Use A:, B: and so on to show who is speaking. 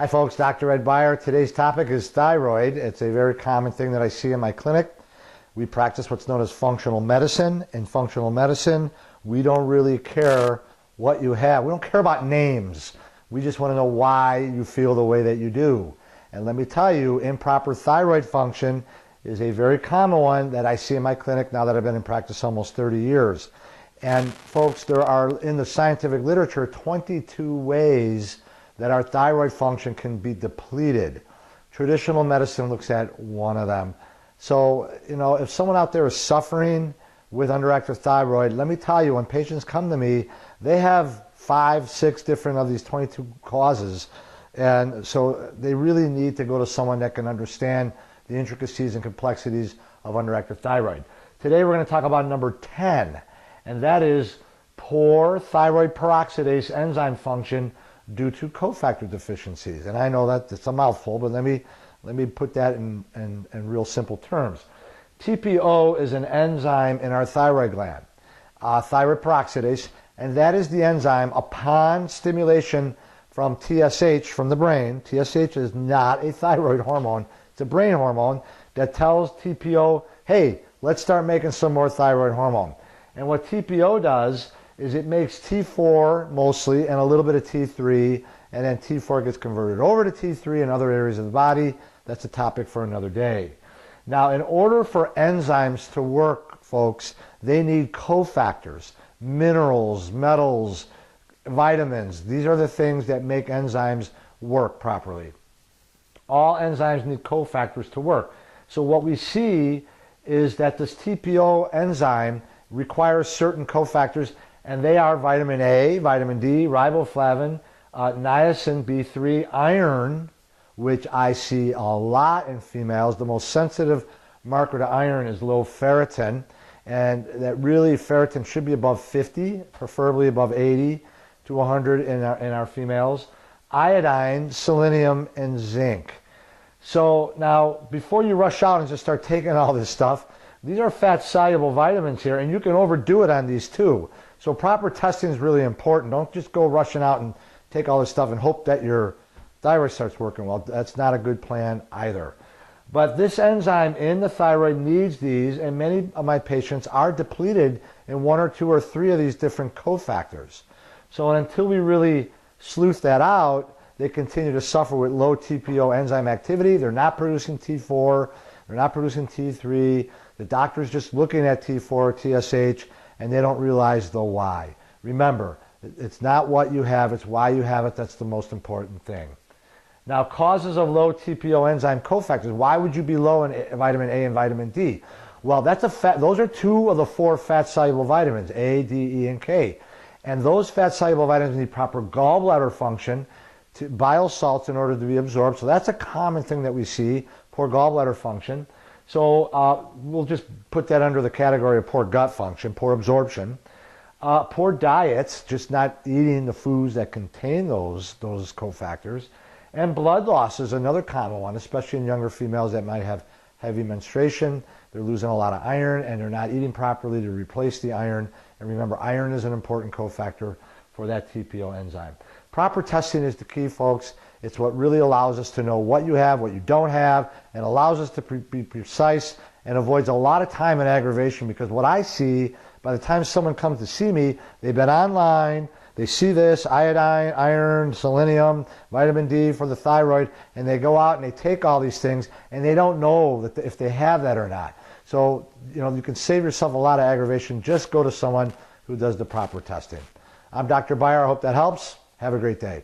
A: Hi folks, Dr. Ed Beyer. Today's topic is thyroid. It's a very common thing that I see in my clinic. We practice what's known as functional medicine. In functional medicine, we don't really care what you have. We don't care about names. We just want to know why you feel the way that you do. And let me tell you, improper thyroid function is a very common one that I see in my clinic now that I've been in practice almost 30 years. And folks, there are in the scientific literature 22 ways that our thyroid function can be depleted. Traditional medicine looks at one of them. So, if someone out there is suffering with underactive thyroid, let me tell you, when patients come to me, they have 5, 6 different of these 22 causes. And so they really need to go to someone that can understand the intricacies and complexities of underactive thyroid. Today we're going to talk about number 10, and that is poor thyroid peroxidase enzyme function due to cofactor deficiencies. And I know that it's a mouthful, but let me put that in real simple terms. TPO is an enzyme in our thyroid gland, thyroid peroxidase, and that is the enzyme upon stimulation from TSH from the brain. TSH is not a thyroid hormone. It's a brain hormone that tells TPO, hey, let's start making some more thyroid hormone. And what TPO does is it makes T4 mostly and a little bit of T3, and then T4 gets converted over to T3 in other areas of the body. That's a topic for another day. Now, in order for enzymes to work, folks, they need cofactors, minerals, metals, vitamins. These are the things that make enzymes work properly. All enzymes need cofactors to work. So what we see is that this TPO enzyme requires certain cofactors, and they are vitamin A, vitamin D, riboflavin, niacin, B3, iron, which I see a lot in females. The most sensitive marker to iron is low ferritin, and that really ferritin should be above 50, preferably above 80 to 100 in our females. Iodine, selenium, and zinc. So now, before you rush out and just start taking all this stuff, these are fat-soluble vitamins here, and you can overdo it on these too. So proper testing is really important. Don't just go rushing out and take all this stuff and hope that your thyroid starts working well. That's not a good plan either. But this enzyme in the thyroid needs these, and many of my patients are depleted in 1 or 2 or 3 of these different cofactors. So until we really sleuth that out, they continue to suffer with low TPO enzyme activity. They're not producing T4. They're not producing T3. The doctor's just looking at T4, TSH, and they don't realize the why. Remember, it's not what you have, it's why you have it. That's the most important thing. Now, causes of low TPO enzyme cofactors. Why would you be low in vitamin A and vitamin D? Well, those are 2 of the 4 fat-soluble vitamins, A, D, E, and K. And those fat-soluble vitamins need proper gallbladder function, bile salts in order to be absorbed. So that's a common thing that we see, poor gallbladder function. So we'll just put that under the category of poor gut function, poor absorption. Poor diets, just not eating the foods that contain those cofactors. And blood loss is another common one, especially in younger females that might have heavy menstruation. They're losing a lot of iron, and they're not eating properly to replace the iron. And remember, iron is an important cofactor for that TPO enzyme. Proper testing is the key, folks. It's what really allows us to know what you have, what you don't have, and allows us to be precise and avoids a lot of time and aggravation, because what I see, by the time someone comes to see me, they've been online, they see this, iodine, iron, selenium, vitamin D for the thyroid, and they go out and they take all these things, and they don't know that if they have that or not. So, you can save yourself a lot of aggravation. Just go to someone who does the proper testing. I'm Dr. Beyer. I hope that helps. Have a great day.